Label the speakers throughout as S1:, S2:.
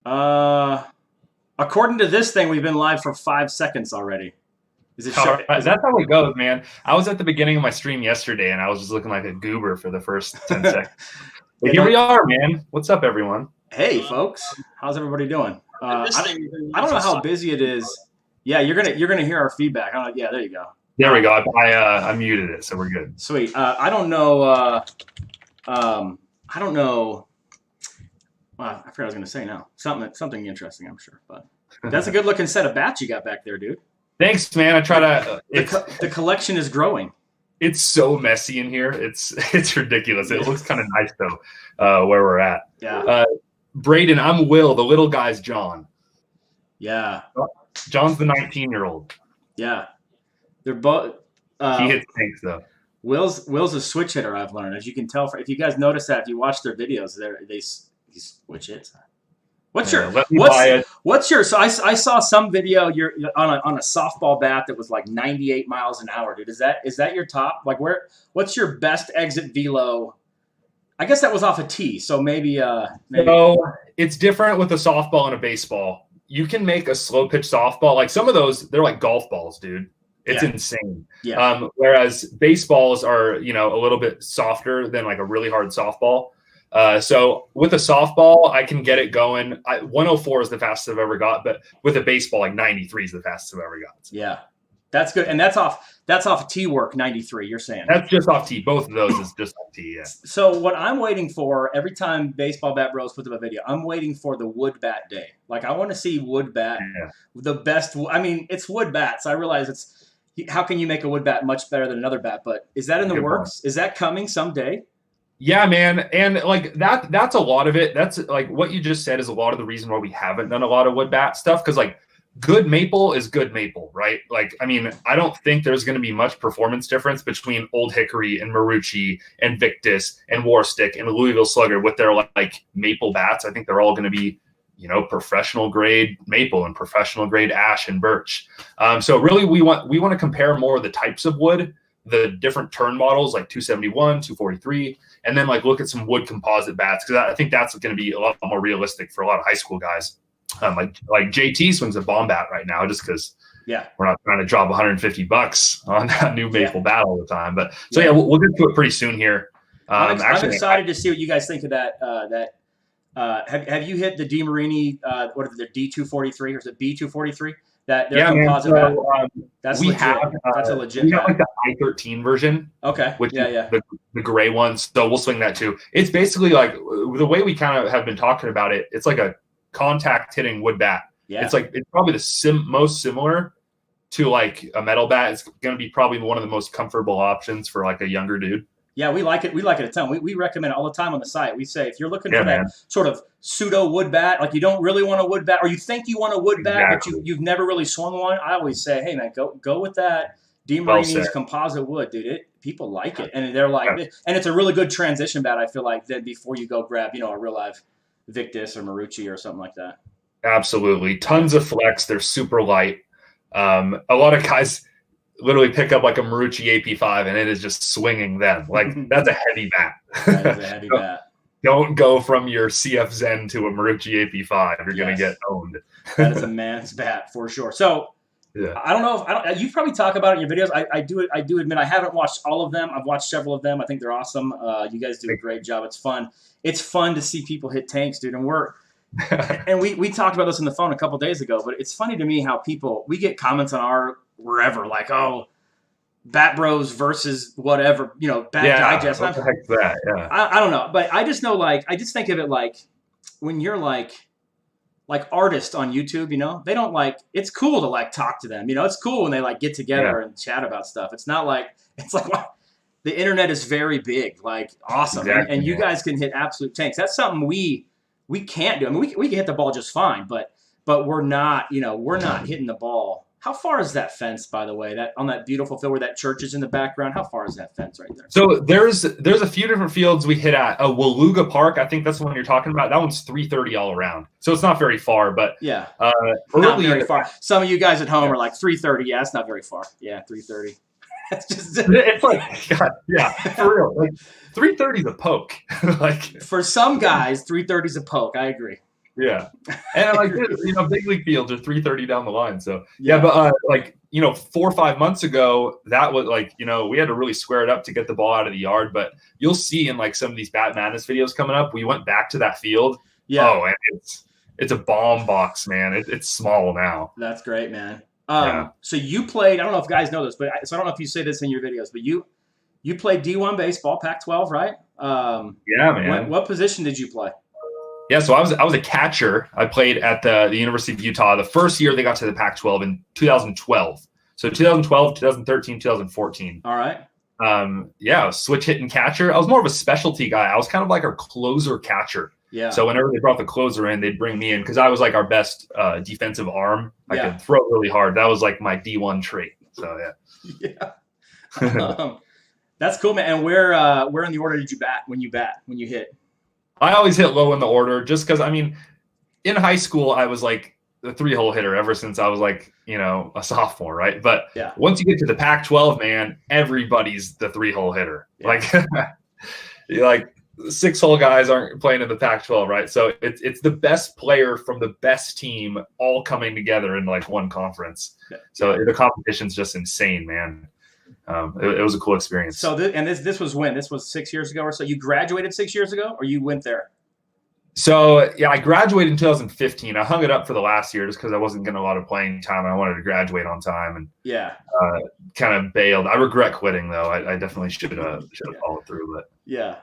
S1: Uh, according to this thing, we've been live for 5 seconds already. Is it
S2: All
S1: show?
S2: right, that's how it goes, man. I was at the beginning of my stream yesterday, and I was just looking like a goober for the first 10 seconds. But
S1: Yeah,
S2: here we
S1: no.
S2: are, man. What's up, everyone?
S1: Hey, folks, how's everybody doing?
S3: This thing we've been
S1: I don't
S3: live
S1: know
S3: for
S1: how
S3: five.
S1: busy it is. Yeah, you're gonna hear our feedback. Yeah, there you go.
S2: There we go. I muted it, so we're good.
S1: Sweet. I don't know. I don't know. Well, I forgot what I was gonna say now. Something interesting, I'm sure. But that's a good looking set of bats you got back there, dude.
S2: Thanks, man. I try to.
S1: The collection is growing.
S2: It's so messy in here. It's ridiculous. It looks kind of nice though, where we're at.
S1: Yeah.
S2: Braden, I'm Will. The little guy's John.
S1: Yeah.
S2: John's the 19-year-old.
S1: Yeah. They're both.
S2: He hits tanks though.
S1: Will's a switch hitter. I've learned, as you can tell. If you guys notice that, if you watch their videos, they switch hits. What's your? So I saw some video. You're on a softball bat that was like 98 miles an hour, dude. Is that your top? Like what's your best exit velo? I guess that was off a tee, so maybe.
S2: No, it's different with a softball and a baseball. You can make a slow pitch softball. Like some of those, they're like golf balls, dude. It's insane.
S1: Yeah.
S2: Whereas baseballs are, a little bit softer than like a really hard softball. So with a softball, I can get it going. 104 is the fastest I've ever got, but with a baseball, like 93 is the fastest I've ever got. So.
S1: Yeah, that's good, and that's off tee work. 93, you're saying?
S2: That's just off tee. Both of those is just off tee. Yeah.
S1: So what I'm waiting for every time Baseball Bat Bros puts up a video, I'm waiting for the wood bat day. Like I want to see wood bat, the best. I mean, it's wood bats. I realize it's. How can you make a wood bat much better than another bat? But is that in the works? Is that coming someday?
S2: Yeah, man. And like that's a lot of it. That's like what you just said is a lot of the reason why we haven't done a lot of wood bat stuff. Cause like good maple is good maple, right? Like, I mean, I don't think there's going to be much performance difference between Old Hickory and Marucci and Victus and Warstick and Louisville Slugger with their like maple bats. I think they're all going to be, professional grade maple and professional grade ash and birch. So really we want to compare more of the types of wood, the different turn models like 271, 243, and then like look at some wood composite bats because I think that's going to be a lot more realistic for a lot of high school guys. Like JT swings a bomb bat right now just because we're not trying to drop $150 on that new maple bat all the time. But so we'll get to it pretty soon here.
S1: I'm excited to see what you guys think of that. Have you hit the DeMarini, what is it, the D243 or is it B243? That their composite bat. That's legit. That's a legit.
S2: We have like the I-13 version.
S1: Okay.
S2: Which is the gray one. So we'll swing that too. It's basically like the way we kind of have been talking about it. It's like a contact hitting wood bat.
S1: Yeah.
S2: It's probably the most similar to like a metal bat. It's going to be probably one of the most comfortable options for like a younger dude.
S1: Yeah, we like it. We like it a ton. We recommend it all the time on the site. We say if you're looking for that sort of pseudo wood bat, like you don't really want a wood bat, or you think you want a wood bat, but you've never really swung one. I always say, hey man, go with that DeMarini's composite wood, dude. People like it, and they're like, and it's a really good transition bat. I feel like then before you go grab, a real live Victus or Marucci or something like that.
S2: Absolutely, tons of flex. They're super light. A lot of guys literally pick up like a Marucci AP5 and it is just swinging them. Like that's a heavy bat.
S1: That is a heavy bat.
S2: Don't go from your CF Zen to a Marucci AP5. You're going to get owned.
S1: That is a man's bat for sure. So I don't know if you probably talk about it in your videos. I do admit I haven't watched all of them. I've watched several of them. I think they're awesome. You guys do a great job. It's fun. It's fun to see people hit tanks, dude. And we talked about this on the phone a couple days ago, but it's funny to me how we get comments on our wherever, like, oh, Bat Bros versus whatever, Bat Digest.
S2: What the heck's that? Yeah.
S1: I don't know, but I just know, I just think of it like when you're like artists on YouTube, they don't it's cool to talk to them, it's cool when they get together and chat about stuff. It's not it's like, wow, the internet is very big, awesome.
S2: Exactly,
S1: and you guys can hit absolute tanks. That's something we can't do. I mean, we can hit the ball just fine, but we're not, we're not hitting the ball. How far is that fence, by the way? That on that beautiful field where that church is in the background? How far is that fence right there?
S2: So there's a few different fields we hit at. Waluga Park, I think that's the one you're talking about. That one's 330 all around, so it's not very far. But
S1: not very far. Some of you guys at home are like 330. Yeah, it's not very far. Yeah, 330.
S2: It's like, God, for real. 330 is a poke.
S1: For some guys, 330 is a poke. I agree.
S2: Yeah. And like, big league fields are 330 down the line. So yeah, but like, 4 or 5 months ago, that was like, we had to really square it up to get the ball out of the yard. But you'll see in like some of these Bat Madness videos coming up, we went back to that field. Yeah. Oh, and it's a bomb box, man. It's small now.
S1: That's great, man. So you played, I don't know if guys know this, but I don't know if you say this in your videos, but you played D1 baseball, Pac-12, right?
S2: Yeah, man.
S1: What position did you play?
S2: Yeah, so I was a catcher. I played at the University of Utah. The first year they got to the Pac-12 in 2012. So 2012, 2013, 2014.
S1: All right.
S2: I was switch hitting catcher. I was more of a specialty guy. I was kind of like our closer catcher.
S1: Yeah.
S2: So whenever they brought the closer in, they'd bring me in because I was like our best defensive arm. I could throw really hard. That was like my D1 trait. So
S1: yeah. That's cool, man. And where in the order did you bat when you hit?
S2: I always hit low in the order just because, in high school, I was like the 3-hole hitter ever since I was like, a sophomore, right? But once you get to the Pac-12, man, everybody's the 3-hole hitter. Yeah. Like 6-hole guys aren't playing in the Pac-12, right? So it's the best player from the best team all coming together in like one conference. Yeah. So the competition's just insane, man. It was a cool experience.
S1: So this was when? This was 6 years ago or so? You graduated 6 years ago or you went there?
S2: So, yeah, I graduated in 2015. I hung it up for the last year just because I wasn't getting a lot of playing time. I wanted to graduate on time and kind of bailed. I regret quitting, though. I definitely should have followed through. But
S1: yeah.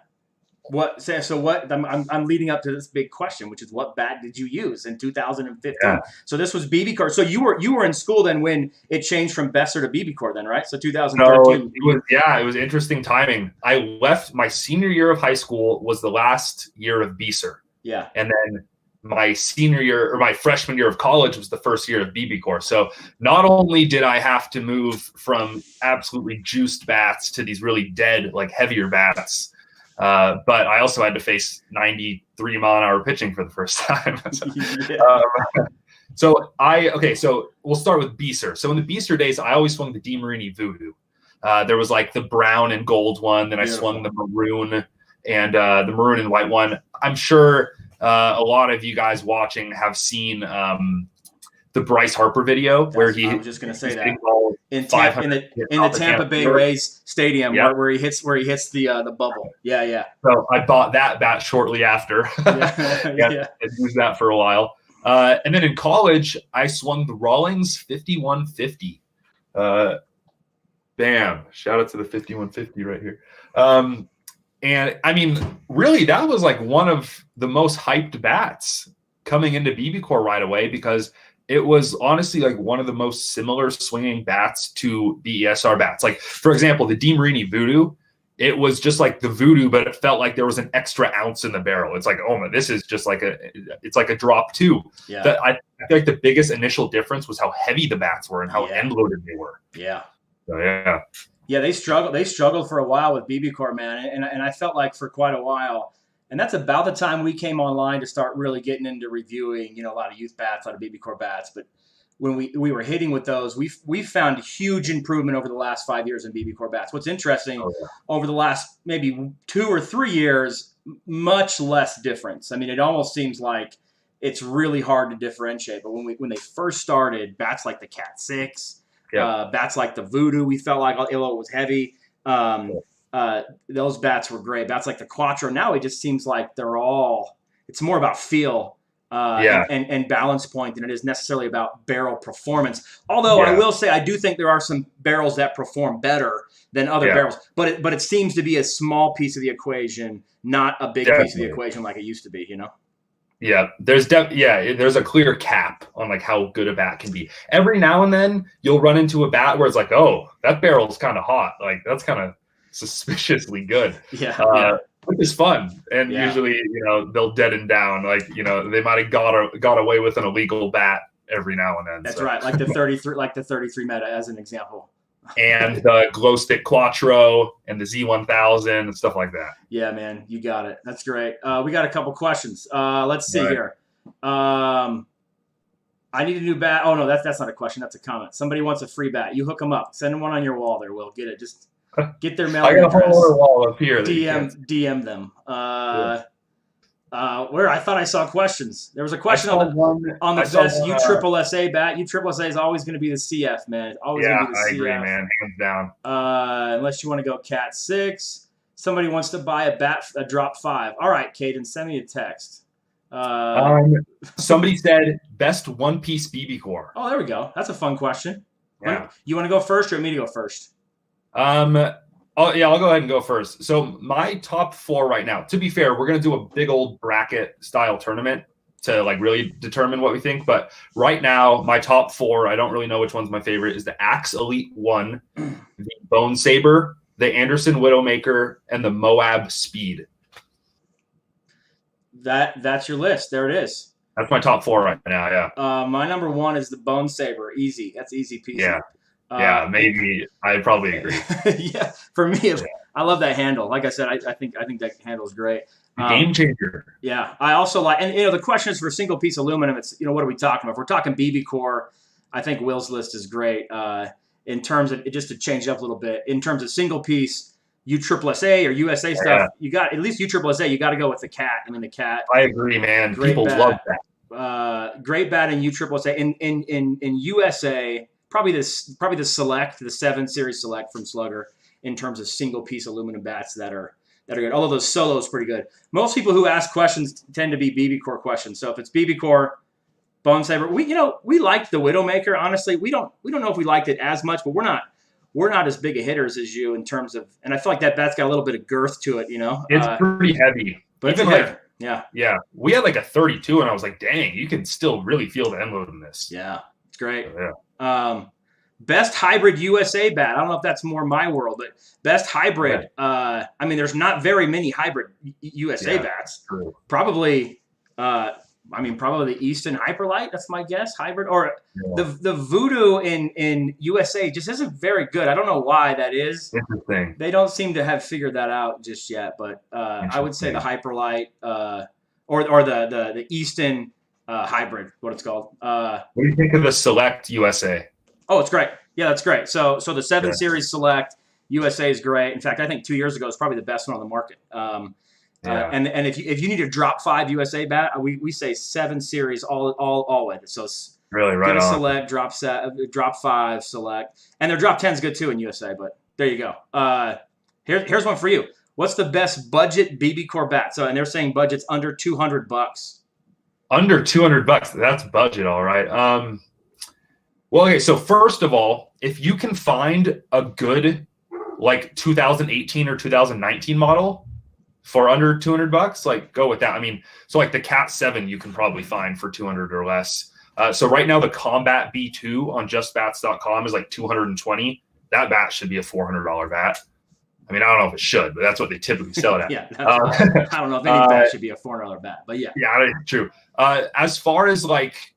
S1: I'm leading up to this big question, which is what bat did you use in 2015? Yeah. So this was BBCOR. So you were in school then when it changed from Besser to BBCOR then, right? So 2013.
S2: It was interesting timing. I left my senior year of high school was the last year of Besser.
S1: Yeah.
S2: And then my senior year or my freshman year of college was the first year of BBCOR. So not only did I have to move from absolutely juiced bats to these really dead, like heavier bats, but I also had to face 93 mile an hour pitching for the first time. So we'll start with Besser. So in the Besser days, I always swung the DeMarini Voodoo. There was like the brown and gold one. Then I swung the maroon and the maroon and white one. I'm sure a lot of you guys watching have seen the Bryce Harper video where I
S1: was just going to say that in the Tampa Bay Rays stadium where he hits the bubble. Yeah.
S2: So I bought that bat shortly after. And used that for a while. And then in college, I swung the Rawlings 5150. Bam! Shout out to the 5150 right here. And really, that was like one of the most hyped bats coming into BBCOR right away because it was honestly like one of the most similar swinging bats to the ESR bats. Like, for example, the DeMarini Voodoo, it was just like the Voodoo, but it felt like there was an extra ounce in the barrel. It's like, oh man, this is just like it's like a drop two.
S1: Yeah.
S2: I feel like the biggest initial difference was how heavy the bats were and how end loaded they were.
S1: Yeah.
S2: So, yeah.
S1: Yeah, they struggled for a while with BBCOR, man, and I felt like for quite a while, and that's about the time we came online to start really getting into reviewing, a lot of youth bats, a lot of BBCOR bats. But when we were hitting with those, we found huge improvement over the last 5 years in BBCOR bats. What's interesting, over the last maybe 2 or 3 years, much less difference. It almost seems like it's really hard to differentiate. But when they first started, bats like the Cat 6. Bats like the Voodoo, we felt like, although it was heavy, those bats were great. Bats like the Quattro, now it just seems like it's more about feel and balance point than it is necessarily about barrel performance. Although I will say I do think there are some barrels that perform better than other barrels, but it seems to be a small piece of the equation, not a big piece of the equation like it used to be,
S2: Yeah, there's a clear cap on like how good a bat can be. Every now and then you'll run into a bat where it's like, oh, that barrel's kind of hot. Like that's kind of suspiciously good. Which is fun. And usually, they'll deaden down. Like, they might have got away with an illegal bat every now and then.
S1: That's right. Like the 33 Meta as an example.
S2: And the Glow Stick Quattro and the Z1000 and stuff like that.
S1: Yeah, man, you got it. That's great. We got a couple questions. Let's see here. I need a new bat. Oh no, that's not a question. That's a comment. Somebody wants a free bat. You hook them up. Send them one on your wall. There, Will. Get it. Just get their mail
S2: address. I got a whole other wall up here.
S1: DM them. Where I thought I saw questions. There was a question on the best USSSA bat. USSSA is always going to be the CF, man. It's always going to be the CF.
S2: I agree, man. Hands down.
S1: Unless you want to go Cat 6. Somebody wants to buy a drop 5. All right, Caden, send me a text.
S2: Somebody said best one-piece BB core.
S1: Oh, there we go. That's a fun question.
S2: Yeah.
S1: You want to go first or me to go first?
S2: I'll go ahead and go first. So my top 4 right now, to be fair, we're going to do a big old bracket style tournament to like really determine what we think. But right now, my top 4, I don't really know which one's my favorite, is the Axe Elite 1, the Bone Saber, the Anderson Widowmaker, and the Moab Speed.
S1: That's your list. There it is.
S2: That's my top 4 right now, yeah.
S1: My number 1 is the Bone Saber. Easy. That's easy peasy.
S2: Yeah. Maybe I'd probably agree.
S1: Yeah, for me, I love that handle. Like I said, I think that handle is great.
S2: Game changer.
S1: Yeah, I also like, and the question is for single piece aluminum. It's what are we talking about? If we're talking BB core, I think Will's list is great. In terms of just to change it up a little bit, in terms of single piece USSSA or USA stuff, you got at least USSSA. You got to go with the Cat. I mean the Cat.
S2: I agree, man. People love that.
S1: Great bat in USSSA. In USA. Probably the Select, the 7 Series Select from Slugger in terms of single piece aluminum bats that are good. Although those solos pretty good. Most people who ask questions tend to be BB core questions. So if it's BB core, Bone Saber, we liked the Widowmaker. Honestly, we don't know if we liked it as much, but we're not as big a hitters as you in terms of. And I feel like that bat's got a little bit of girth to it.
S2: It's pretty heavy.
S1: But
S2: even
S1: like yeah.
S2: We had like a 32, and I was like, dang, you can still really feel the end load in this.
S1: Yeah, it's great.
S2: So, yeah.
S1: Best hybrid USA bat. I don't know if that's more my world, but best hybrid. I mean, there's not very many hybrid USA bats.
S2: True.
S1: Probably the Easton Hyperlight. That's my guess. Hybrid or the Voodoo in USA just isn't very good. I don't know why that is.
S2: Interesting.
S1: They don't seem to have figured that out just yet. But I would say the Hyperlight or the Easton. Hybrid, what it's called.
S2: What do you think of the Select USA?
S1: Oh, it's great. Yeah, that's great. So the 7 Series Select USA is great. In fact, I think 2 years ago it was probably the best one on the market. And if you need a drop 5 USA bat, we say 7 Series all with it. So
S2: really right on.
S1: Select, drop 5 Select, and their drop 10 is good too in USA. But there you go. Here's one for you. What's the best budget BB core bat? So and they're saying budget's under $200.
S2: Under $200, that's budget, all right. Well, okay. So first of all, if you can find a good like 2018 or 2019 model for under $200, like go with that. I mean, so like the Cat 7, you can probably find for 200 or less. So right now the Combat B2 on JustBats.com is like 220. That bat should be a $400 bat. I mean, I don't know if it should, but that's what they typically sell it at.
S1: Yeah, I don't know if any bat should be a $400 bat, but yeah.
S2: Yeah, true. As far as like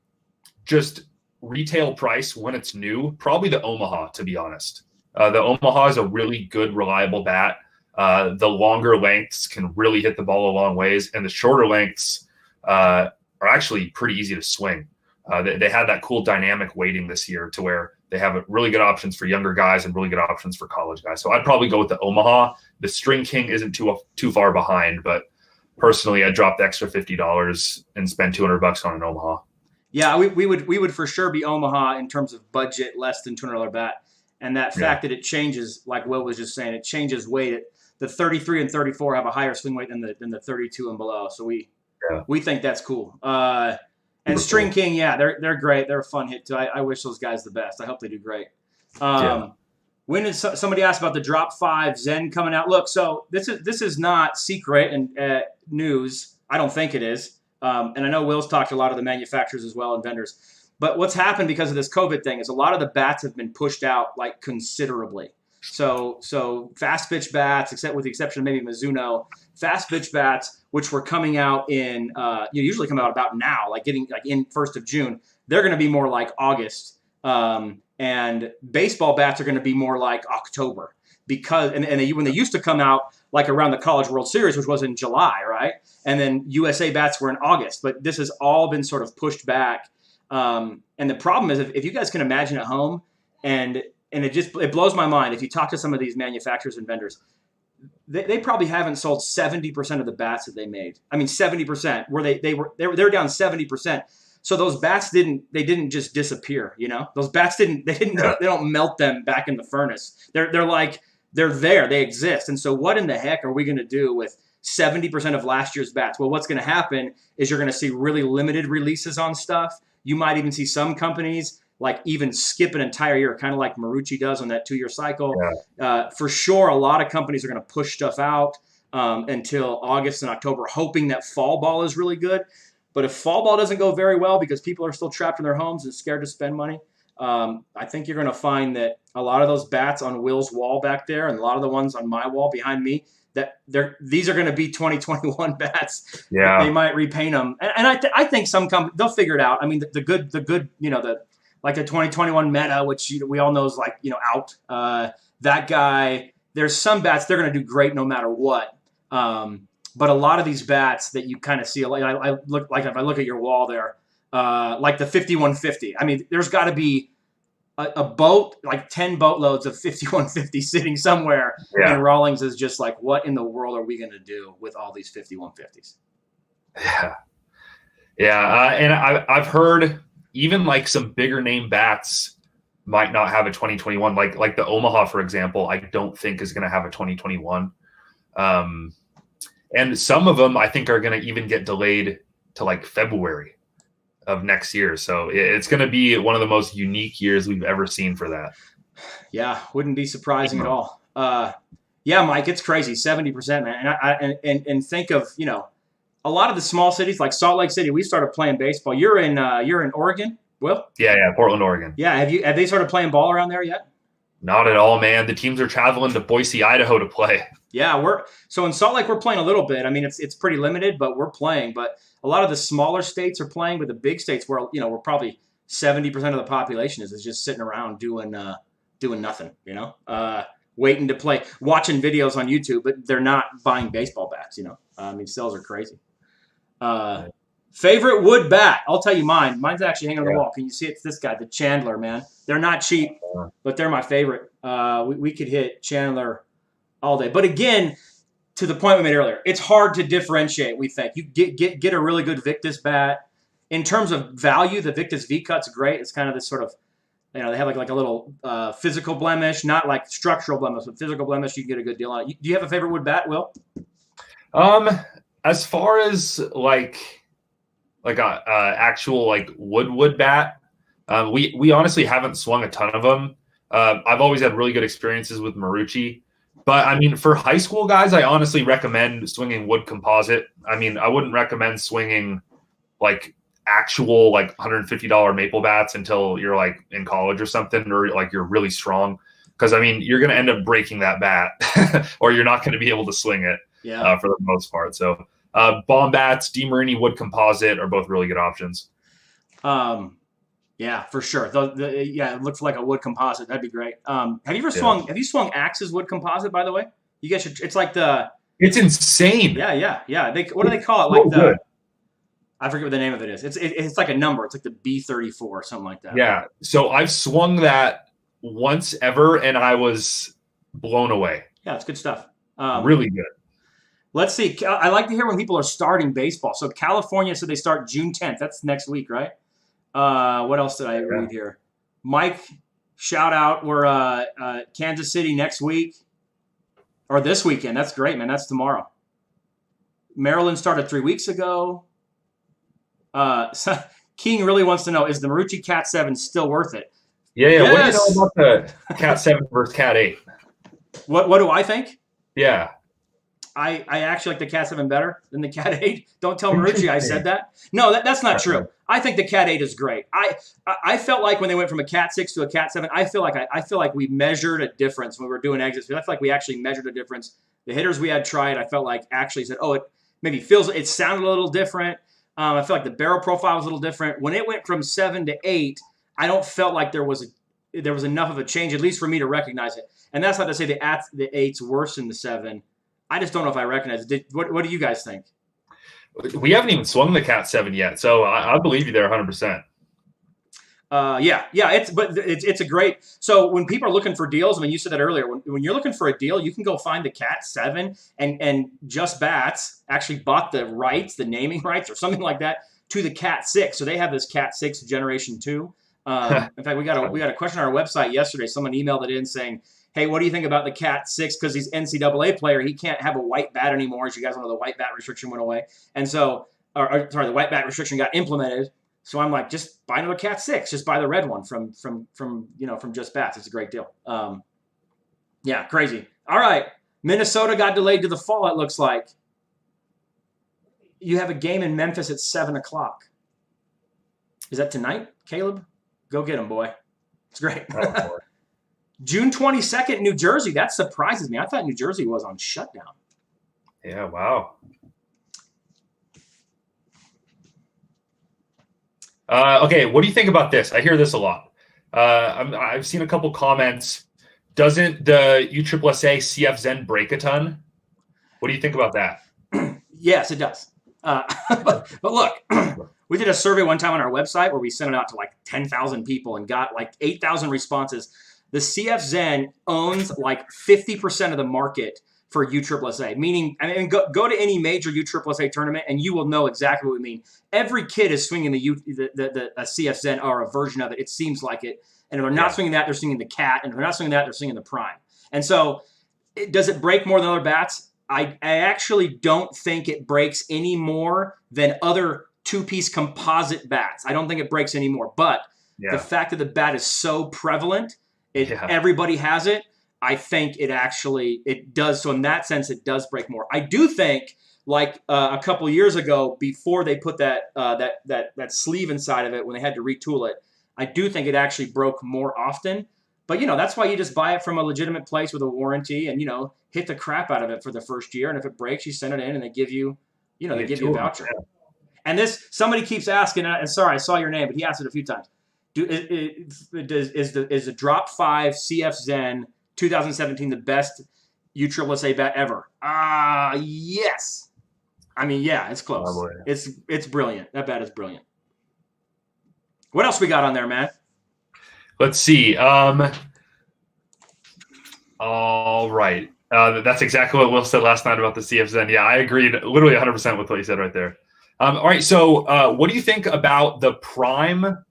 S2: just retail price when it's new, probably the Omaha, to be honest. The Omaha is a really good, reliable bat. The longer lengths can really hit the ball a long ways, and the shorter lengths are actually pretty easy to swing. They had that cool dynamic weighting this year to where they have really good options for younger guys and really good options for college guys. So I'd probably go with the Omaha. The String King isn't too far behind, but personally, I'd drop the extra $50 and spend $200 on an Omaha.
S1: Yeah, we would for sure be Omaha in terms of budget, less than $200 bat, and that fact that it changes, like Will was just saying, it changes weight. The 33 and 34 have a higher swing weight than the 32 and below. So we think that's cool. And String King, they're great. They're a fun hit too. I wish those guys the best. I hope they do great. When did somebody ask about the drop 5 Zen coming out? Look, so this is not secret and news. I don't think it is. And I know Will's talked to a lot of the manufacturers as well and vendors. But what's happened because of this COVID thing is a lot of the bats have been pushed out like considerably. So fast pitch bats, except with the exception of maybe Mizuno, fast pitch bats, which were coming out in usually come out about now, like in 1st of June, they're going to be more like August. And baseball bats are going to be more like October because when they used to come out like around the College World Series, which was in July, right? And then USA bats were in August, but this has all been sort of pushed back. And the problem is if you guys can imagine at home and it blows my mind if you talk to some of these manufacturers and vendors, they probably haven't sold 70% of the bats that they made. I mean, 70%, where they were down 70%. So those bats didn't just disappear, you know? Those bats they don't melt them back in the furnace. They're like, they're there, they exist. And so what in the heck are we going to do with 70% of last year's bats? Well, what's going to happen is you're going to see really limited releases on stuff. You might even see some companies like even skip an entire year, kind of like Marucci does on that 2-year cycle. Yeah. For sure, a lot of companies are going to push stuff out until August and October, hoping that fall ball is really good. But if fall ball doesn't go very well because people are still trapped in their homes and scared to spend money, I think you're going to find that a lot of those bats on Will's wall back there and a lot of the ones on my wall behind me, that these are going to be 2021 bats.
S2: Yeah,
S1: they might repaint them, and I think some companies they'll figure it out. I mean, the good, you know, like the 2021 Meta, which we all know is like, you know, out. That guy, there's some bats they're going to do great no matter what. But a lot of these bats that you kind of see, like I look like if I look at your wall there, like the 5150. I mean, there's got to be a boat, like 10 boatloads of 5150 sitting somewhere. Yeah. And Rawlings is just like, what in the world are we going to do with all these 5150s?
S2: Yeah. Yeah. And I've heard even like some bigger name bats might not have a 2021, like the Omaha, for example, I don't think is going to have a 2021. And some of them I think are going to even get delayed to like February of next year. So it's going to be one of the most unique years we've ever seen for that.
S1: Yeah, wouldn't be surprising at all. Yeah, Mike, it's crazy, 70%, man. And think of, you know, a lot of the small cities like Salt Lake City. We started playing baseball. You're in Oregon, Will?
S2: Yeah, Portland, Oregon.
S1: Yeah, have they started playing ball around there yet?
S2: Not at all, man. The teams are traveling to Boise, Idaho to play.
S1: Yeah, so in Salt Lake we're playing a little bit. I mean, it's pretty limited, but we're playing. But a lot of the smaller states are playing, but the big states where, you know, we're probably 70% of the population is just sitting around doing nothing, you know, waiting to play, watching videos on YouTube, but they're not buying baseball bats, you know. I mean, sales are crazy. Favorite wood bat? I'll tell you mine. Mine's actually hanging on the wall. Can you see it? It's this guy, the Chandler, man. They're not cheap, but they're my favorite. We could hit Chandler all day. But again, to the point we made earlier, it's hard to differentiate, we think. You get a really good Victus bat. In terms of value, the Victus V-Cut's great. It's kind of this sort of, you know, they have like a little physical blemish, not like structural blemish, but physical blemish, you can get a good deal on it. Do you have a favorite wood bat, Will?
S2: As far as like a actual like wood bat, we honestly haven't swung a ton of them. I've always had really good experiences with Marucci. But, I mean, for high school guys, I honestly recommend swinging wood composite. I mean, I wouldn't recommend swinging, like, actual, like, $150 maple bats until you're, like, in college or something, or, like, you're really strong. Because, I mean, you're going to end up breaking that bat, or you're not going to be able to swing it for the most part. So, bomb bats, DeMarini wood composite are both really good options.
S1: Yeah, for sure. It looks like a wood composite. That'd be great. Have you ever swung? Have you swung Axe's wood composite? By the way, you guys should. It's like
S2: It's insane.
S1: Yeah. What do they call it? Like I forget what the name of it is. It's like a number. It's like the B34 or something like that.
S2: Yeah. So I've swung that once ever, and I was blown away.
S1: Yeah, it's good stuff.
S2: Really good.
S1: Let's see. I like to hear when people are starting baseball. So California said they start June 10th. That's next week, right? What else did I read here? Mike, shout out. We're Kansas City next week or this weekend. That's great, man. That's tomorrow. Maryland started 3 weeks ago. King really wants to know, is the Marucci Cat 7 still worth it?
S2: Yeah. Yes. What do you know about the Cat 7 versus Cat 8?
S1: What do I think?
S2: Yeah.
S1: I actually like the Cat 7 better than the Cat 8. Don't tell Marucci I said that. No, that's not true. I think the Cat 8 is great. I felt like when they went from a Cat 6 to a Cat 7, I feel like we measured a difference when we were doing exits. I feel like we actually measured a difference. The hitters we had tried, I felt like actually said, oh, it sounded a little different. I feel like the barrel profile was a little different. When it went from 7 to 8, I don't felt like there was enough of a change, at least for me to recognize it. And that's not to say the 8's worse than the 7. I just don't know if I recognize it. What do you guys think?
S2: We haven't even swung the Cat 7 yet, so I believe you there 100%.
S1: It's a great. So when people are looking for deals, I mean, you said that earlier. When you're looking for a deal, you can go find the Cat 7, and Just Bats actually bought the rights, the naming rights, or something like that, to the Cat 6. So they have this Cat 6 Generation 2. In fact, we got a question on our website yesterday. Someone emailed it in saying, "Hey, what do you think about the Cat 6? Because he's NCAA player, he can't have a white bat anymore. As you guys know, the white bat restriction went away, and so, the white bat restriction got implemented." So I'm like, just buy another Cat 6. Just buy the red one from Just Bats. It's a great deal. Yeah, crazy. All right, Minnesota got delayed to the fall. It looks like you have a game in Memphis at 7:00. Is that tonight, Caleb? Go get him, boy. It's great. Oh, June 22nd, New Jersey. That surprises me. I thought New Jersey was on shutdown.
S2: Yeah, wow. Okay, what do you think about this? I hear this a lot. I've seen a couple comments. Doesn't the USSSA CF Zen break a ton? What do you think about that?
S1: Yes, it does. But look, we did a survey one time on our website where we sent it out to like 10,000 people and got like 8,000 responses. The CF Zen owns like 50% of the market for USSSA, meaning, I mean, go to any major USSSA tournament and you will know exactly what we mean. Every kid is swinging a CF Zen or a version of it. It seems like it. And if they're not swinging that, they're swinging the Cat. And if they're not swinging that, they're swinging the Prime. And so does it break more than other bats? I actually don't think it breaks any more than other two-piece composite bats. I don't think it breaks any more. But the fact that the bat is so prevalent, everybody has it, I think it does. So in that sense, it does break more. I do think, like a couple years ago, before they put that sleeve inside of it, when they had to retool it, I do think it actually broke more often. But that's why you just buy it from a legitimate place with a warranty, and hit the crap out of it for the first year. And if it breaks, you send it in, and they give you, they give you a voucher. Yeah. And somebody keeps asking, and sorry, I saw your name, but he asked it a few times. Is the Drop 5 CF Zen 2017 the best USSSA bat ever? Yes. I mean, yeah, it's close. Oh, it's brilliant. That bat is brilliant. What else we got on there, man?
S2: Let's see. All right. That's exactly what Will said last night about the CF Zen. Yeah, I agreed literally 100% with what you said right there. All right. So what do you think about the Prime?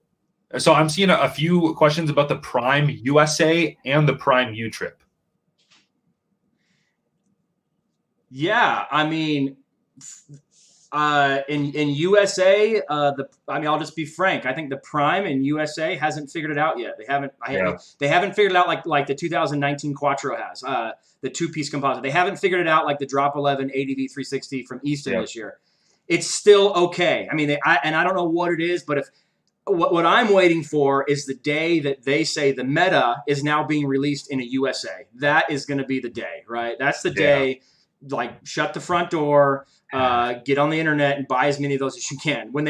S2: So I'm seeing a few questions about the Prime USA and the Prime U Trip.
S1: Yeah, I mean, in USA, I'll just be frank. I think the Prime in USA hasn't figured it out yet. They haven't. They haven't figured it out like the 2019 Quattro has. The two-piece composite. They haven't figured it out like the Drop 11 ADV 360 from Easton this year. It's still okay. I mean, I don't know what it is, but what I'm waiting for is the day that they say the meta is now being released in a USA. That is going to be the day, right? That's the day. Like, shut the front door, get on the internet and buy as many of those as you can. When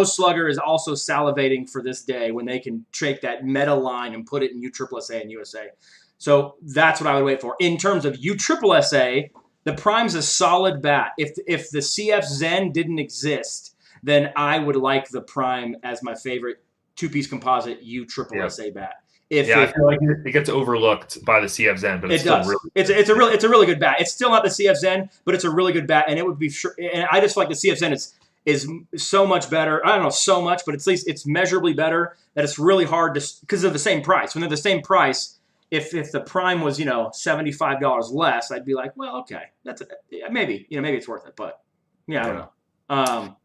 S1: Slugger is also salivating for this day when they can take that meta line and put it in USSSA and USA. So that's what I would wait for. In terms of USSSA, the Prime's a solid bat. If the CF Zen didn't exist, then I would like the Prime as my favorite two-piece composite USSSA bat. I
S2: feel like it gets overlooked by the CF Zen, but it's still
S1: really good. It's a really good bat. It's still not the CF Zen, but it's a really good bat, and it would be sure. And I just feel like the CF Zen is so much better. I don't know so much, but at least it's measurably better. That it's really hard to, because of the same price. When they're the same price, if the Prime was $75 less, I'd be like, well, okay, maybe it's worth it. But I don't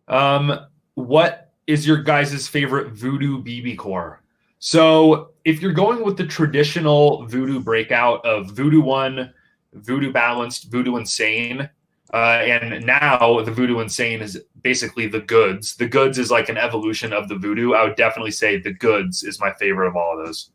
S1: know.
S2: What is your guys' favorite Voodoo BB core? So if you're going with the traditional Voodoo breakout of Voodoo 1, Voodoo Balanced, Voodoo Insane, and now the Voodoo Insane is basically the Goods. The Goods is like an evolution of the Voodoo. I would definitely say the Goods is my favorite of all of those.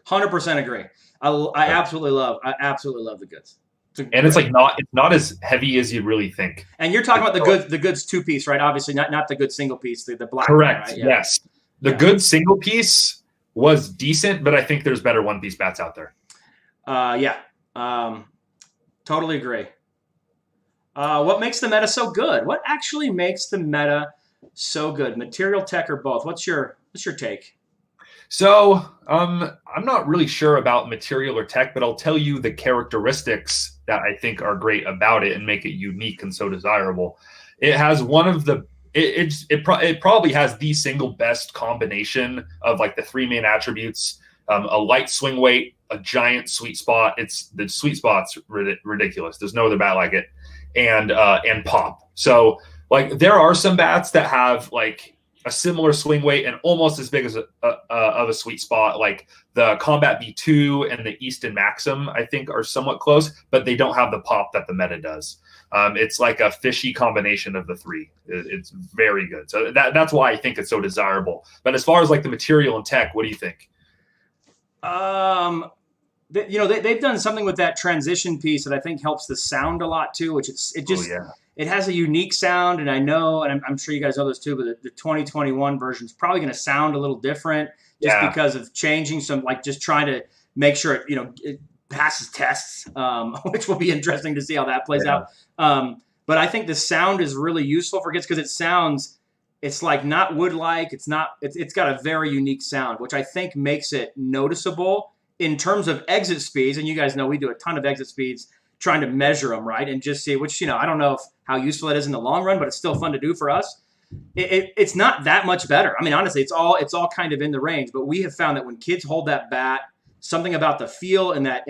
S1: 100% agree. I absolutely love the Goods.
S2: It's like it's not as heavy as you really think.
S1: And you're talking about the Goods two piece, right? Obviously not the Goods single piece, the black.
S2: Correct.
S1: One, right?
S2: Yes. The Goods single piece was decent, but I think there's better one-piece bats out there.
S1: Totally agree. What makes the meta so good? What actually makes the meta so good. Material Tech or both? What's your take?
S2: So I'm not really sure about Material or Tech, but I'll tell you the characteristics that I think are great about it and make it unique and so desirable. It has one of the it probably has the single best combination of like the three main attributes: a light swing weight, a giant sweet spot. The sweet spot's ridiculous. There's no other bat like it, and pop. So like there are some bats that have like a similar swing weight and almost as big as of a sweet spot. Like the Combat V2 and the Easton Maxim, I think, are somewhat close, but they don't have the pop that the Meta does. It's like a fishy combination of the three. It's very good. So that's why I think it's so desirable. But as far as like the Material and Tech, what do you think?
S1: They've done something with that transition piece that I think helps the sound a lot too, which it has a unique sound. And I know, and I'm sure you guys know this too, but the 2021 version is probably going to sound a little different just because of changing some, like just trying to make sure it passes tests, which will be interesting to see how that plays out. But I think the sound is really useful for kids because it's like not wood-like. It's got a very unique sound, which I think makes it noticeable in terms of exit speeds. And you guys know we do a ton of exit speeds trying to measure them, right? And just see, which, I don't know how useful it is in the long run, but it's still fun to do for us. It's not that much better. I mean, honestly, it's all kind of in the range, but we have found that when kids hold that bat, something about the feel in that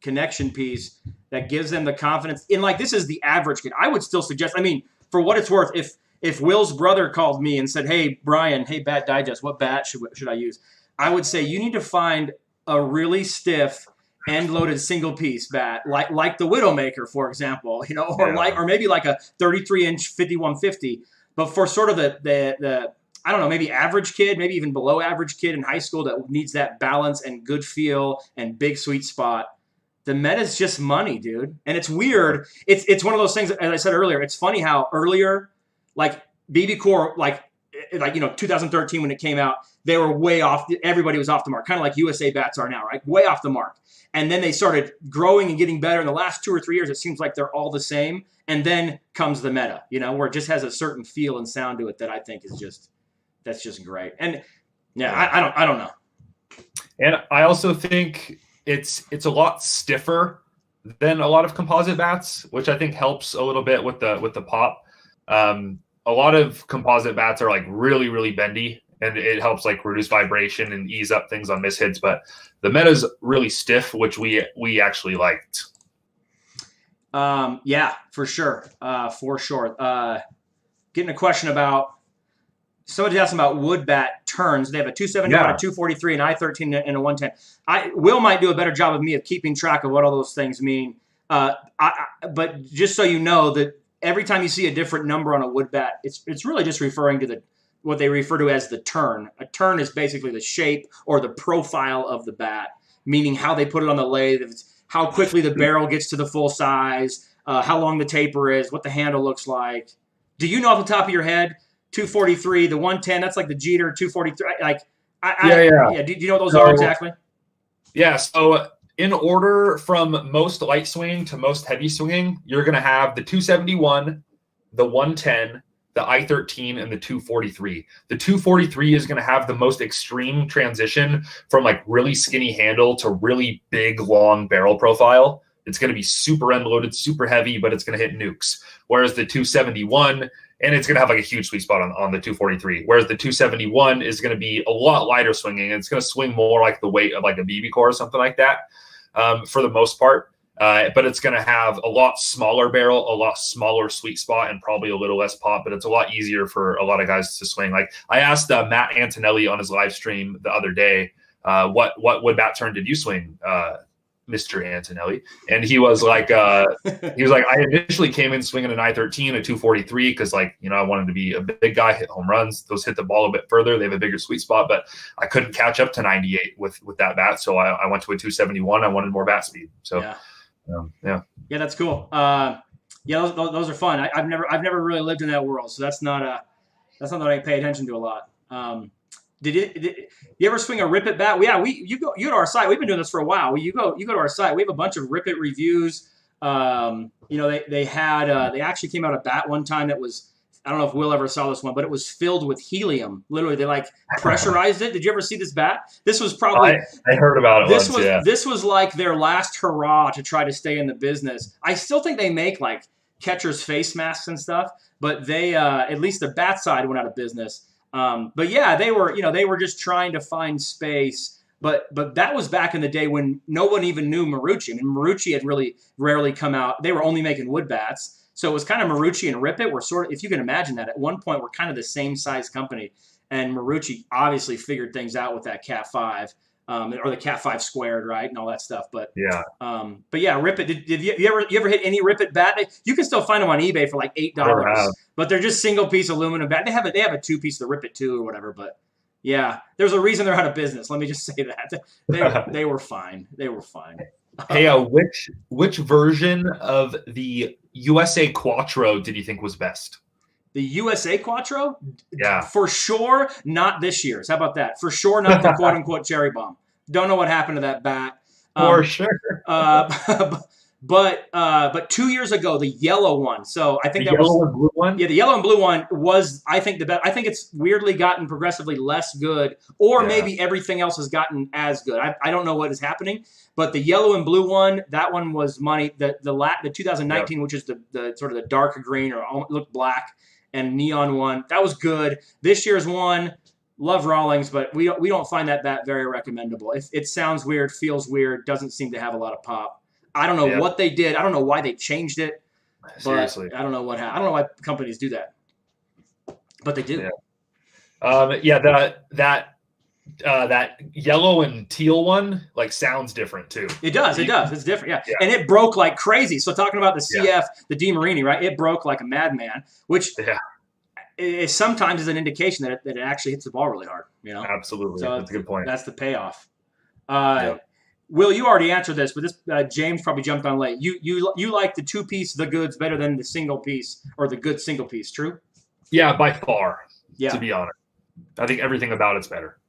S1: connection piece that gives them the confidence in, like, this is the average kid. I would still suggest, I mean, for what it's worth, if Will's brother called me and said, "Hey, Brian, hey, Bat Digest, what bat should I use?" I would say you need to find a really stiff end-loaded single-piece bat, like the Widowmaker, for example, or maybe like a 33-inch 5150. But for sort of the I don't know, maybe average kid, maybe even below average kid in high school that needs that balance and good feel and big sweet spot, the Meta's just money, dude. And it's weird. It's one of those things, as I said earlier, it's funny how earlier, like BBCOR, like 2013 when it came out, they were way off. Everybody was off the mark, kind of like USA bats are now, right? Way off the mark. And then they started growing and getting better. In the last 2 or 3 years, it seems like they're all the same. And then comes the Meta, where it just has a certain feel and sound to it that I think is that's just great. And I don't know.
S2: And I also think it's a lot stiffer than a lot of composite bats, which I think helps a little bit with the pop. A lot of composite bats are like really, really bendy, and it helps like reduce vibration and ease up things on mishits. But the Meta's really stiff, which we actually liked.
S1: Yeah, for sure. Getting a question about, somebody asking about wood bat turns. They have a 271, a 243, an I-13, and a 110. Will might do a better job of me of keeping track of what all those things mean. But just so you know that every time you see a different number on a wood bat, it's really just referring to what they refer to as the turn. A turn is basically the shape or the profile of the bat, meaning how they put it on the lathe, how quickly the barrel gets to the full size, how long the taper is, what the handle looks like. Do you know off the top of your head, 243, the 110, that's like the Jeter 243. Like, yeah. Do you know what those are exactly?
S2: Yeah. So in order from most light swinging to most heavy swinging, you're going to have the 271, the 110, the I-13, and the 243. The 243 is going to have the most extreme transition from like really skinny handle to really big, long barrel profile. It's going to be super end loaded, super heavy, but it's going to hit nukes. Whereas the 271, and it's going to have like a huge sweet spot on the 243. Whereas the 271 is going to be a lot lighter swinging. It's going to swing more like the weight of like a BBCOR or something like that for the most part. But it's going to have a lot smaller barrel, a lot smaller sweet spot, and probably a little less pop. But it's a lot easier for a lot of guys to swing. Like I asked Matt Antonelli on his live stream the other day, what wood bat turn did you swing, Mr. Antonelli? And he was like, I initially came in swinging an I-13, a 243, because I wanted to be a big guy, hit home runs. Those hit the ball a bit further. They have a bigger sweet spot, but I couldn't catch up to 98 with that bat. So I went to a 271. I wanted more bat speed. So. Yeah. Yeah,
S1: that's cool. Those are fun. I've never really lived in that world, so that's not something I pay attention to a lot. Did you ever swing a Rip It bat? You go to our site. We've been doing this for a while. You go to our site. We have a bunch of Rip It reviews. They actually came out a bat one time that was I don't know if Will ever saw this one, but it was filled with helium. Literally, they like pressurized it. Did you ever see this bat? This was probably
S2: I heard about it once.
S1: This was like their last hurrah to try to stay in the business. I still think they make like catcher's face masks and stuff, but they at least the bat side went out of business. But yeah, they were just trying to find space. But that was back in the day when no one even knew Marucci. I mean, Marucci had really rarely come out. They were only making wood bats. So it was kind of Marucci and Rip It were sort of, if you can imagine that, at one point we're kind of the same size company. And Marucci obviously figured things out with that Cat 5, or the Cat 5 squared, right, and all that stuff. But yeah, Rip It. Did you ever hit any Rip It bat? You can still find them on eBay for like $8, but they're just single piece aluminum bat. They have a 2-piece, the Rip It 2 or whatever. But yeah, there's a reason they're out of business. Let me just say that they were fine. They were fine.
S2: Hey, which version of the USA Quattro did you think was best?
S1: The USA Quattro?
S2: Yeah.
S1: For sure, not this year's. How about that? For sure, not the quote-unquote cherry bomb. Don't know what happened to that bat.
S2: For sure.
S1: But 2 years ago, the yellow one. So I think
S2: the yellow and blue one.
S1: Yeah, the yellow and blue one was, I think, the best. I think it's weirdly gotten progressively less good, or maybe everything else has gotten as good. I don't know what is happening, but the yellow and blue one, that one was money. The 2019, which is the sort of the dark green or looked black and neon one, that was good. This year's one, love Rawlings, but we don't find that bat very recommendable. It sounds weird, feels weird, doesn't seem to have a lot of pop. I don't know what they did. I don't know why they changed it.
S2: Seriously,
S1: I don't know what happened. I don't know why companies do that, but they do.
S2: That yellow and teal one like sounds different too.
S1: It does. It's different. Yeah. And it broke like crazy. So talking about the CF, the DeMarini, right? It broke like a madman, which is sometimes is an indication that it actually hits the ball really hard. You know,
S2: absolutely. So that's a good point.
S1: That's the payoff. Will, you already answered this, but this James probably jumped on late. You like the 2-piece, the goods better than the single piece or the good single piece, true?
S2: Yeah, by far. Yeah. To be honest, I think everything about it's better.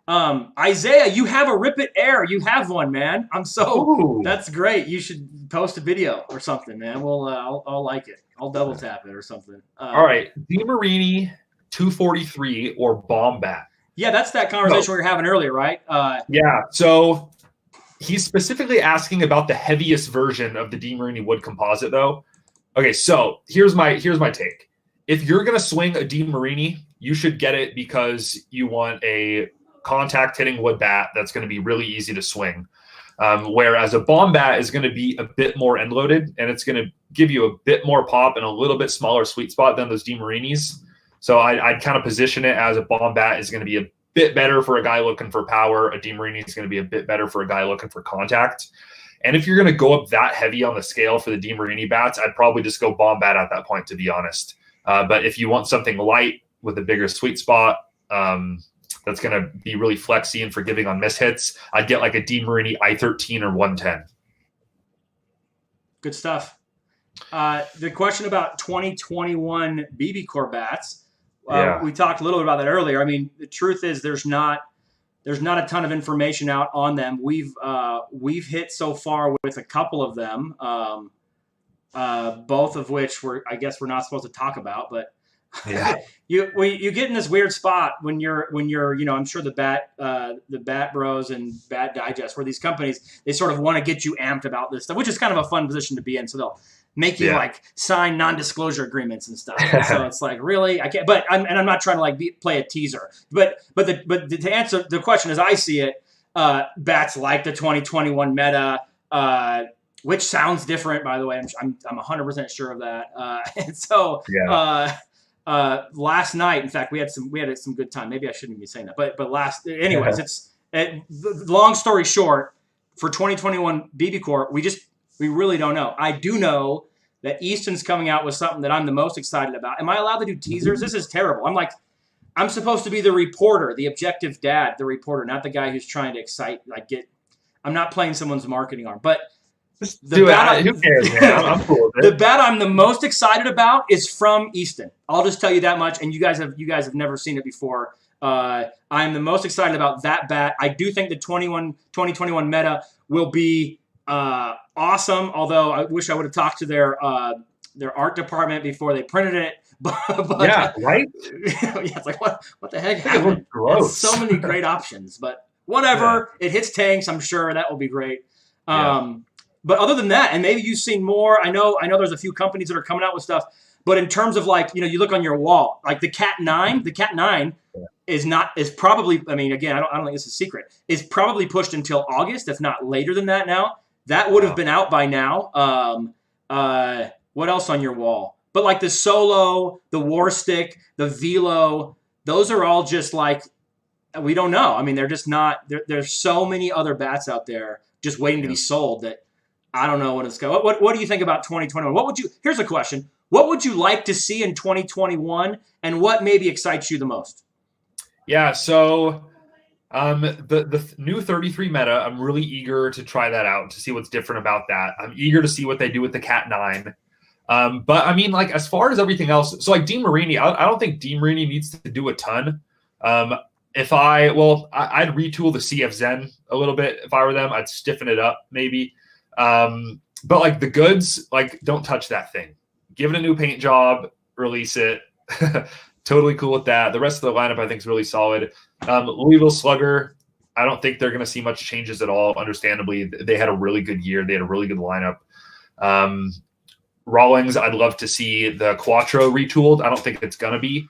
S1: Isaiah, you have a Rip It Air. You have one, man. That's great. You should post a video or something, man. I'll like it. I'll double tap it or something.
S2: All right, DeMarini 243 or Bomb Bat.
S1: Yeah, that's that conversation we were having earlier, right?
S2: So he's specifically asking about the heaviest version of the DeMarini wood composite, though. Okay, so here's my take. If you're gonna swing a DeMarini, you should get it because you want a contact hitting wood bat that's going to be really easy to swing. Whereas a bomb bat is going to be a bit more end loaded and it's going to give you a bit more pop and a little bit smaller sweet spot than those DeMarinis. So I'd kind of position it as a bomb bat is going to be a bit better for a guy looking for power. A DeMarini is going to be a bit better for a guy looking for contact. And if you're going to go up that heavy on the scale for the DeMarini bats, I'd probably just go bomb bat at that point, to be honest. But if you want something light with a bigger sweet spot, that's going to be really flexy and forgiving on mishits, I'd get like a DeMarini I-13 or 110.
S1: Good stuff. The question about 2021 BBCOR bats, we talked a little bit about that earlier. I mean, the truth is there's not a ton of information out on them. We've hit so far with a couple of them, both of which I guess we're not supposed to talk about, but you get in this weird spot when you're I'm sure the Bat Bros and Bat Digest, where these companies, they sort of want to get you amped about this stuff, which is kind of a fun position to be in. So they'll make you like sign non-disclosure agreements and stuff. So it's like, really, I can't. But I'm not trying to play a teaser. But to answer the question as I see it, bats like the 2021 meta. Which sounds different, by the way. I'm 100% sure of that. And so last night, in fact, we had some good time. Maybe I shouldn't be saying that, but long story short, for 2021 BBCOR, we really don't know. I do know that Easton's coming out with something that I'm the most excited about. Am I allowed to do teasers? This is terrible. I'm supposed to be the reporter, the objective dad, the reporter, not the guy who's trying to excite. I'm not playing someone's marketing arm, but.
S2: Who cares, man? I'm cool with it.
S1: The bat I'm the most excited about is from Easton. I'll just tell you that much, and you guys have never seen it before. I'm the most excited about that bat. I do think the 2021 meta will be awesome, although I wish I would have talked to their their art department before they printed it. But
S2: yeah, right.
S1: Yeah, it's like what the heck
S2: It
S1: happened?
S2: looks gross.
S1: So many great options, but whatever. It hits tanks. I'm sure that will be great. But other than that, and maybe you've seen more. I know there's a few companies that are coming out with stuff. But in terms of like, you look on your wall, like the Cat 9 is probably, I mean, again, I don't think this is a secret, is probably pushed until August, if not later than that now. That would have been out by now. What else on your wall? But like the Solo, the War Stick, the Velo, those are all just like, we don't know. I mean, they're just not, there's so many other bats out there just waiting to be sold that I don't know when it's going. What do you think about 2021? Here's a question. What would you like to see in 2021, and what maybe excites you the most?
S2: Yeah, so the new 33 meta, I'm really eager to try that out, to see what's different about that. I'm eager to see what they do with the Cat 9. But I mean, like, as far as everything else, so like Dean Marini, I don't think Dean Marini needs to do a ton. I'd retool the CF Zen a little bit if I were them. I'd stiffen it up maybe. But like the goods, like, don't touch that thing. Give it a new paint job, release it. Totally cool with that. The rest of the lineup, I think, is really solid. Louisville Slugger, I don't think they're going to see much changes at all. Understandably, they had a really good year. They had a really good lineup. Rawlings, I'd love to see the Quattro retooled. I don't think it's going to be.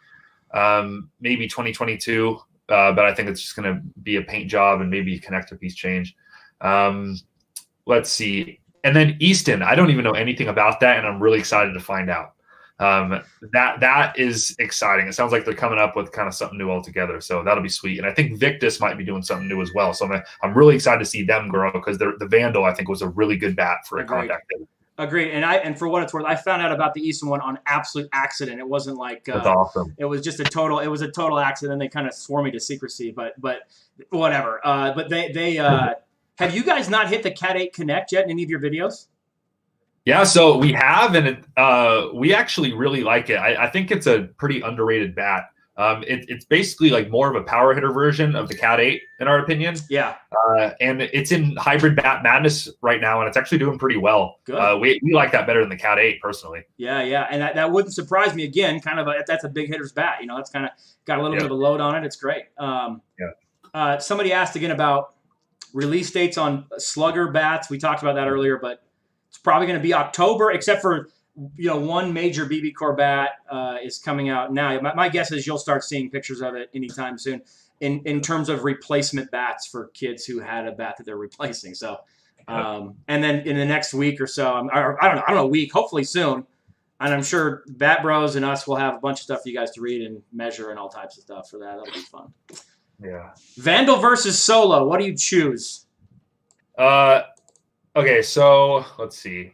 S2: Maybe 2022, but I think it's just going to be a paint job and maybe a connector piece change. Let's see. And then Easton, I don't even know anything about that, and I'm really excited to find out. That is exciting. It sounds like they're coming up with kind of something new altogether, so that'll be sweet. And I think Victus might be doing something new as well. So I'm really excited to see them grow, because the Vandal, I think, was a really good bat for a contact hitter.
S1: Agreed. And for what it's worth, I found out about the Easton one on absolute accident. It wasn't like
S2: that's awesome.
S1: It was just a total accident. They kind of swore me to secrecy, but whatever. But they have you guys not hit the Cat 8 Connect yet in any of your videos?
S2: Yeah, so we have, and we actually really like it. I think it's a pretty underrated bat. It's basically like more of a power hitter version of the Cat 8, in our opinion.
S1: Yeah.
S2: And it's in hybrid bat madness right now, and it's actually doing pretty well.
S1: Good.
S2: We like that better than the Cat 8, personally.
S1: Yeah, and that wouldn't surprise me. Again, kind of that's a big hitter's bat. That's kind of got a little bit of a load on it. It's great. Somebody asked again about release dates on Slugger bats. We talked about that earlier, but it's probably going to be October, except for one major BBCOR bat is coming out now. My guess is you'll start seeing pictures of it anytime soon in terms of replacement bats for kids who had a bat that they're replacing. So, and then in the next week or so, I don't know, a week, hopefully soon. And I'm sure Bat Bros and us will have a bunch of stuff for you guys to read and measure and all types of stuff for that. That'll be fun.
S2: Yeah.
S1: Vandal versus Solo. What do you choose?
S2: Okay, so let's see.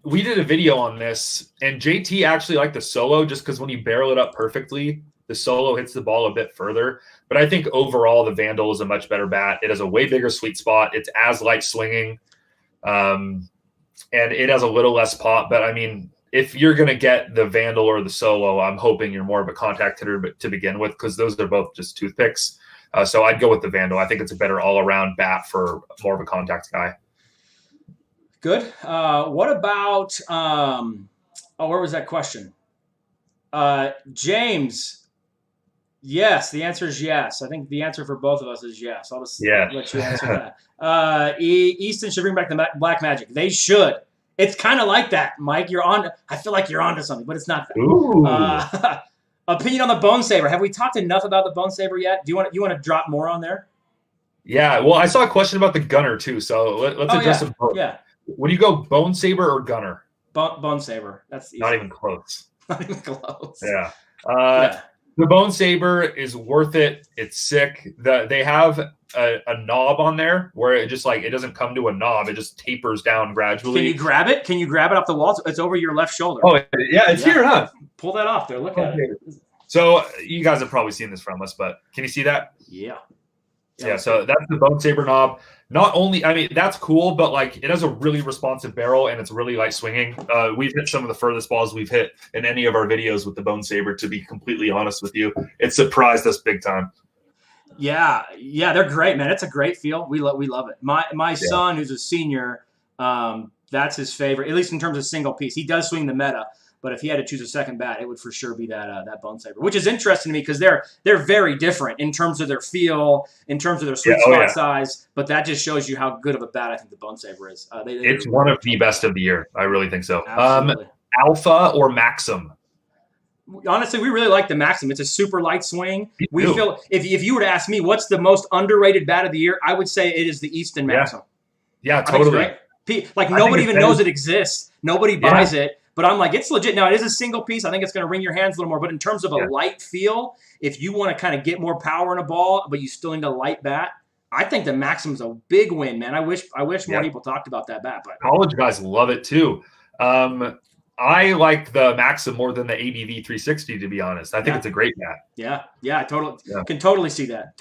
S2: We did a video on this, and JT actually liked the Solo just because when you barrel it up perfectly, the Solo hits the ball a bit further. But I think overall the Vandal is a much better bat. It has a way bigger sweet spot. It's as light swinging, and it has a little less pop. But I mean, if you're going to get the Vandal or the Solo, I'm hoping you're more of a contact hitter to begin with, because those are both just toothpicks. So I'd go with the Vandal. I think it's a better all-around bat for more of a contact guy.
S1: Good. What about where was that question? James. Yes, the answer is yes. I think the answer for both of us is yes. I'll just let you answer that. Easton should bring back the Black Magic. They should. It's kind of like that, Mike. I feel like you're onto something, but it's not that.
S2: Ooh.
S1: Opinion on the Bone Saber. Have we talked enough about the Bone Saber yet? Do you want to drop more on there?
S2: Yeah. Well, I saw a question about the Gunner too, so let's address them both.
S1: Yeah.
S2: Would you go Bone Saber or Gunner?
S1: Bone Saber. That's easy.
S2: Not even close.
S1: Not even close.
S2: Yeah. The Bone Saber is worth it. It's sick. They have a knob on there where it just it doesn't come to a knob. It just tapers down gradually.
S1: Can you grab it? Can you grab it off the wall? It's over your left shoulder.
S2: Oh, yeah. It's here, huh?
S1: Pull that off there. Look at it.
S2: So you guys have probably seen this from us, but can you see that?
S1: Yeah.
S2: Yeah, so that's the Bone Saber knob. Not only, I mean, that's cool, but it has a really responsive barrel and it's really light swinging. We've hit some of the furthest balls we've hit in any of our videos with the Bone Saber, to be completely honest with you. It surprised us big time.
S1: Yeah, they're great, man. It's a great feel. We love it. My son, who's a senior, the That's his favorite, at least in terms of single piece. He does swing the meta, but if he had to choose a second bat, it would for sure be that Bone Saber, which is interesting to me because they're very different in terms of their feel, in terms of their sweet spot size. But that just shows you how good of a bat I think the Bone Saber is.
S2: It's one of the best of the year. I really think so.
S1: Absolutely.
S2: Alpha or Maxim?
S1: Honestly, we really like the Maxim. It's a super light swing. We feel if you were to ask me what's the most underrated bat of the year, I would say it is the Easton Maxim.
S2: Yeah, totally.
S1: Like nobody even knows it exists. Nobody buys it, but I'm like, it's legit. Now it is a single piece. I think it's going to ring your hands a little more. But in terms of a light feel, if you want to kind of get more power in a ball, but you still need a light bat, I think the Maxim's a big win, man. I wish more people talked about that bat. But
S2: college guys love it too. I like the Maxim more than the ABV 360, to be honest. I think it's a great bat.
S1: Yeah, I can totally see that.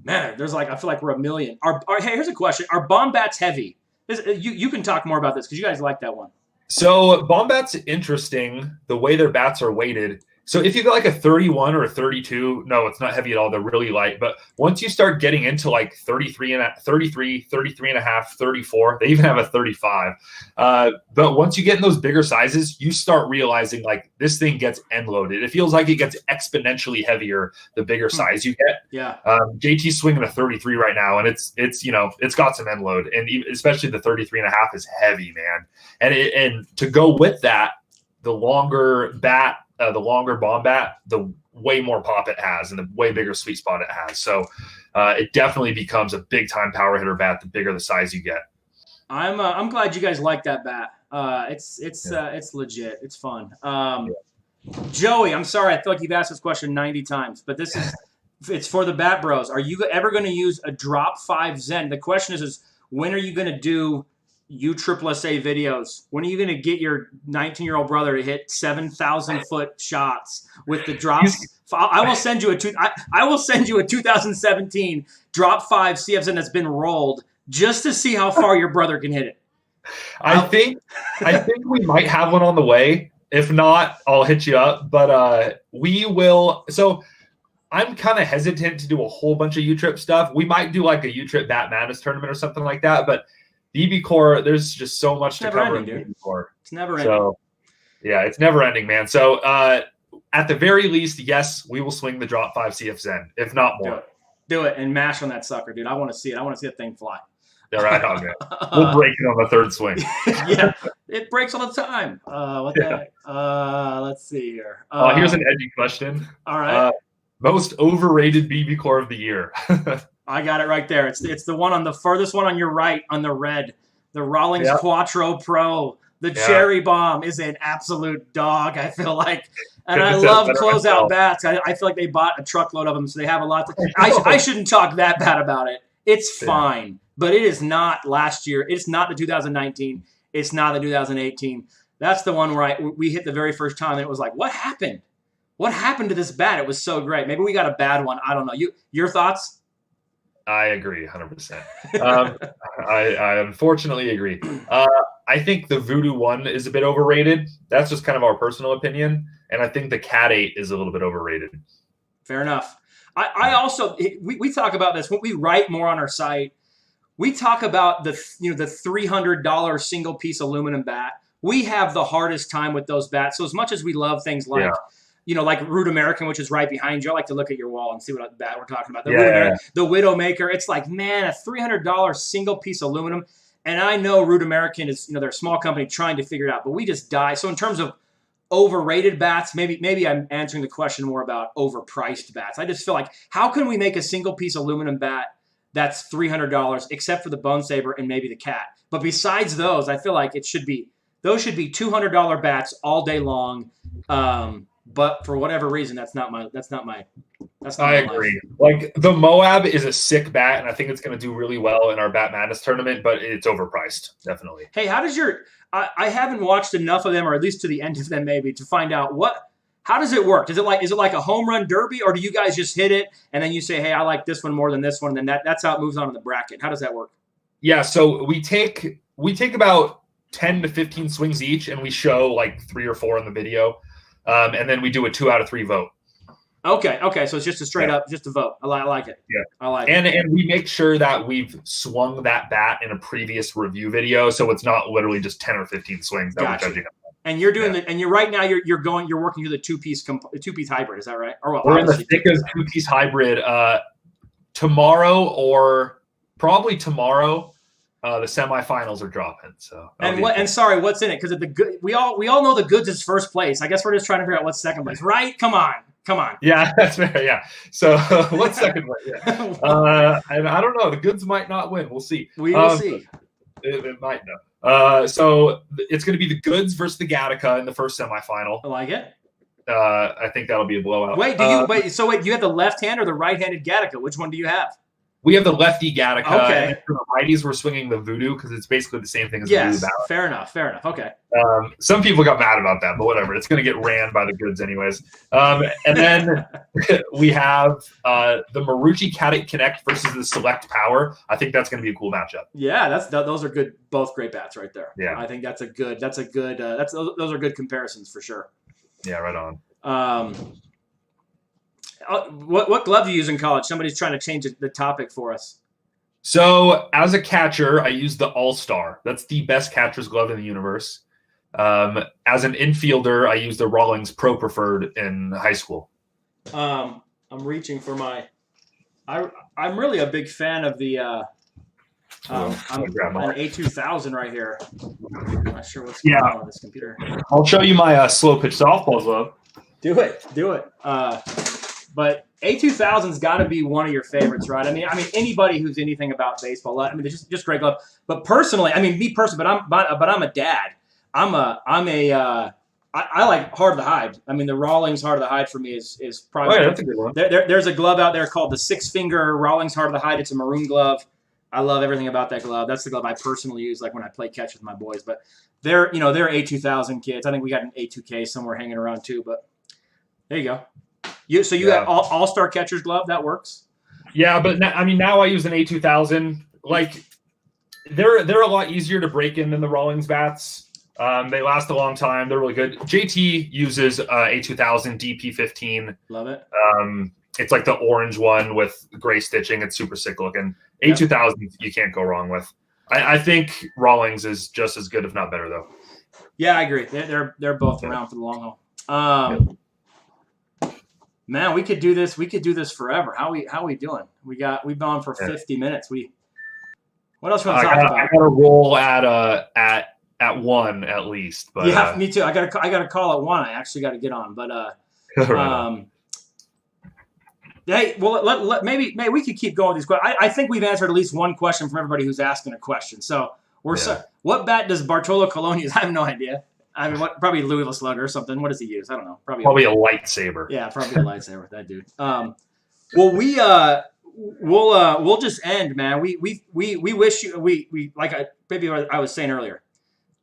S1: Man, there's I feel like we're a million. Hey, here's a question: are bomb bats heavy? You can talk more about this because you guys like that one.
S2: So bomb bats interesting. The way their bats are weighted. So if you got like a 31 or a 32, no, it's not heavy at all. They're really light. But once you start getting into like 33 and a half, 34, they even have a 35. But once you get in those bigger sizes, you start realizing like this thing gets end loaded. It feels like it gets exponentially heavier the bigger size you get.
S1: Yeah.
S2: JT's swinging a 33 right now, and it's got some end load, and especially the 33 and a half is heavy, man. And to go with that, the longer bat. The longer bomb bat, the way more pop it has and the way bigger sweet spot it has. So it definitely becomes a big time power hitter bat the bigger the size you get.
S1: I'm glad you guys like that bat. It's legit. It's fun. Joey, I'm sorry. I feel like you've asked this question 90 times, but it's for the Bat Bros. Are you ever going to use a drop 5 Zen? The question is when are you going to do USSSA videos? When are you going to get your 19-year-old brother to hit 7,000-foot shots with the drops? I will send you a 2017 drop 5 CFZ that's been rolled just to see how far your brother can hit it.
S2: I think we might have one on the way. If not, I'll hit you up. But we will. So I'm kind of hesitant to do a whole bunch of U-Trip stuff. We might do like a U-Trip Bat Madness tournament or something like that. But BBCOR, there's just so much to cover in BBCOR.
S1: It's never ending.
S2: So, yeah, it's never ending, man. So, at the very least, yes, we will swing the drop 5 CF Zen, if not more.
S1: Do it and mash on that sucker, dude. I want to see it. I want to see that thing fly.
S2: Yeah, right on, man. We'll break it on the third swing.
S1: Yeah, it breaks all the time. What the heck? Let's see here.
S2: Here's an edgy question.
S1: All right.
S2: Most overrated BBCOR of the year.
S1: I got it right there. It's the one on the furthest one on your right on the red. The Rawlings Quattro Pro. The Cherry Bomb is an absolute dog, I feel like. And I love closeout bats. I feel like they bought a truckload of them, so they have a lot. I shouldn't talk that bad about it. It's fine, but it is not last year. It's not the 2019. It's not the 2018. That's the one where we hit the very first time, and it was like, what happened? What happened to this bat? It was so great. Maybe we got a bad one. I don't know. Your thoughts?
S2: I agree 100%. I unfortunately agree. I think the Voodoo 1 is a bit overrated. That's just kind of our personal opinion. And I think the Cat 8 is a little bit overrated.
S1: Fair enough. I also, we talk about this when we write more on our site. We talk about the $300 single piece aluminum bat. We have the hardest time with those bats. So as much as we love things like, like Root American, which is right behind you. I like to look at your wall and see what bat we're talking about. The Widowmaker. It's like, man, a $300 single piece aluminum. And I know Root American is, they're a small company trying to figure it out, but we just die. So in terms of overrated bats, maybe I'm answering the question more about overpriced bats. I just feel like, how can we make a single piece aluminum bat that's $300 except for the Bone Saber and maybe the Cat? But besides those, I feel like those should be $200 bats all day long. But for whatever reason, that's not my.
S2: I agree. Like the Moab is a sick bat, and I think it's going to do really well in our Bat Madness tournament. But it's overpriced, definitely.
S1: Hey, how does I haven't watched enough of them, or at least to the end of them, maybe to find out how does it work? Is it like a home run derby, or do you guys just hit it and then you say, hey, I like this one more than this one, and then that's how it moves on in the bracket? How does that work?
S2: Yeah, so we take about 10 to 15 swings each, and we show like 3 or 4 in the video. And then we do a 2 out of 3 vote.
S1: Okay. So it's just a straight up, just a vote. I like it.
S2: Yeah,
S1: I like it.
S2: And we make sure that we've swung that bat in a previous review video, so it's not literally just 10 or 15 swings that we're judging.
S1: And you're doing and you're right now you're working through the two-piece hybrid. Is that right? Or
S2: we're in the thick of two-piece hybrid. Tomorrow or probably tomorrow. The semifinals are dropping. So
S1: what's in it? Because we all know the goods is first place. I guess we're just trying to figure out what's second place, right? Come on.
S2: Yeah, that's fair. Yeah. So what's second place? Yeah. And I don't know. The goods might not win. We'll see.
S1: We will see.
S2: It might know. So it's going to be the goods versus the Gattaca in the first semifinal.
S1: I like it.
S2: I think that'll be a blowout.
S1: Wait, you have the left-hand or the right-handed Gattaca? Which one do you have?
S2: We have the lefty Gattaca.
S1: Okay.
S2: And for the righties, we're swinging the Voodoo because it's basically the same thing as
S1: the
S2: Voodoo Ballot.
S1: Fair enough. Okay.
S2: Some people got mad about that, but whatever. It's going to get ran by the goods anyways. And then we have the Marucci Caddick Connect versus the Select Power. I think that's going to be a cool matchup.
S1: Yeah, those are good. Both great bats right there.
S2: Yeah.
S1: I think those are good comparisons for sure.
S2: Yeah, right on.
S1: What glove do you use in college? Somebody's trying to change the topic for us.
S2: So as a catcher, I use the All-Star. That's the best catcher's glove in the universe. As an infielder, I use the Rawlings Pro Preferred in high school.
S1: I'm reaching for my. I'm really a big fan of the. I'm an A2000 right here. I'm not sure what's going on with this computer.
S2: I'll show you my slow pitch softball glove.
S1: Do it. But A2000's got to be one of your favorites, right? I mean, anybody who's anything about baseball, I mean, they're just great glove. But personally, but I'm a dad. I like Heart of the Hide. I mean, the Rawlings Heart of the Hide for me is probably.
S2: Oh, yeah, that's a good one.
S1: There's a glove out there called the 6-finger Rawlings Heart of the Hide. It's a maroon glove. I love everything about that glove. That's the glove I personally use, like when I play catch with my boys. But they're A2000 kids. I think we got an A2K somewhere hanging around too. But there you go. You have all-star catcher's glove that works.
S2: Yeah, but now I use an A2000. Like they're a lot easier to break in than the Rawlings bats. They last a long time. They're really good. JT uses A2000 DP15.
S1: Love it.
S2: It's like the orange one with gray stitching. It's super sick looking. A2000 you can't go wrong with. I think Rawlings is just as good, if not better, though.
S1: Yeah, I agree. They're both around for the long haul. Man, we could do this. We could do this forever. How we doing? We've been on for 50 minutes. What else you want to talk about?
S2: I got to roll at 1 at least. But
S1: yeah, me too. I got a call at 1. I actually got to get on, but hey, well, maybe we could keep going with these questions. I think we've answered at least one question from everybody who's asking a question. So what bat does Bartolo Colon use? I have no idea. I mean, probably Louisville Slugger or something. What does he use? I don't know.
S2: Probably a lightsaber.
S1: Yeah, probably a lightsaber. That dude. We'll just end, man. We wish you I was saying earlier.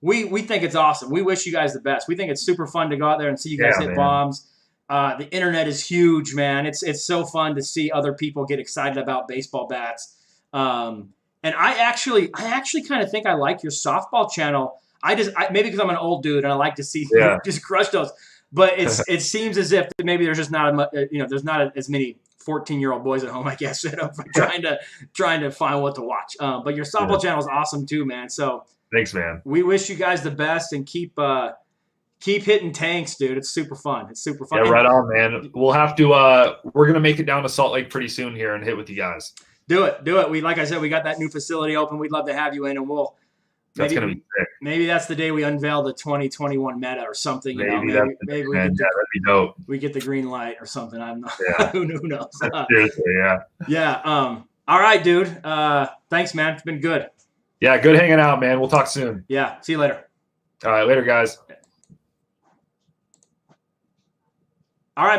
S1: We think it's awesome. We wish you guys the best. We think it's super fun to go out there and see you guys hit bombs. The internet is huge, man. It's so fun to see other people get excited about baseball bats. And I actually kind of think I like your softball channel. Maybe because I'm an old dude and I like to see just crush those. But it seems as if maybe there's just not there's not as many 14-year-old boys at home, I guess, trying to find what to watch. But your softball channel is awesome too, man. So
S2: thanks, man.
S1: We wish you guys the best and keep hitting tanks, dude. It's super fun.
S2: Yeah, right on, man. We'll have to. We're gonna make it down to Salt Lake pretty soon here and hit with you guys.
S1: Do it. Like I said, we got that new facility open. We'd love to have you in, and
S2: that's gonna be sick.
S1: Maybe that's the day we unveil the 2021 meta or something.
S2: Maybe that'd be dope.
S1: We get the green light or something. I'm not.
S2: Yeah.
S1: Who knows?
S2: Seriously, yeah.
S1: Yeah. All right, dude. Thanks, man. It's been good.
S2: Yeah, good hanging out, man. We'll talk soon.
S1: Yeah. See you later.
S2: All right, later, guys.